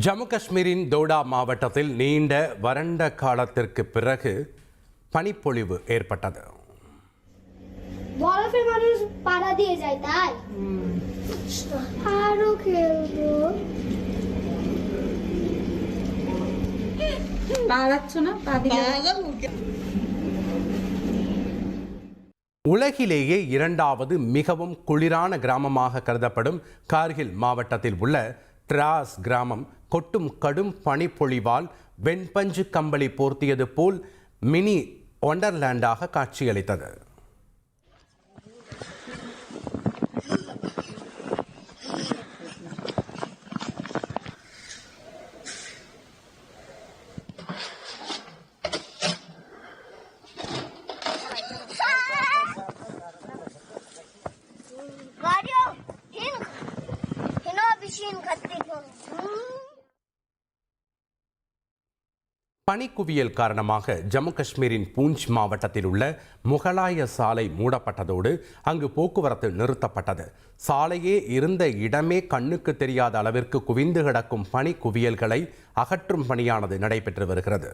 ஜம்மு காஷ்மீரின் தோடா மாவட்டத்தில் நீண்ட வறண்ட காலத்திற்கு பிறகு பனிப்பொழிவு ஏற்பட்டது. உலகிலேயே இரண்டாவது மிகவும் குளிரான கிராமமாக கருதப்படும் கார்கில் மாவட்டத்தில் உள்ள திராஸ் கிராமம் கொட்டும் கடும் பனிப்பொழிவால் வெண்பஞ்சு கம்பளி போர்த்தியது போல் மினி ஒண்டர்லேண்டாக காட்சியளித்தது. பனிக்குவியல் காரணமாக ஜம்மு காஷ்மீரின் பூஞ்ச் மாவட்டத்தில் உள்ள முகலாய சாலை மூடப்பட்டதோடு அங்கு போக்குவரத்து நிறுத்தப்பட்டது. சாலையே இருந்த இடமே கண்ணுக்கு தெரியாத அளவிற்கு குவிந்து கிடக்கும் பனிக்குவியல்களை அகற்றும் பணியானது நடைபெற்று வருகிறது.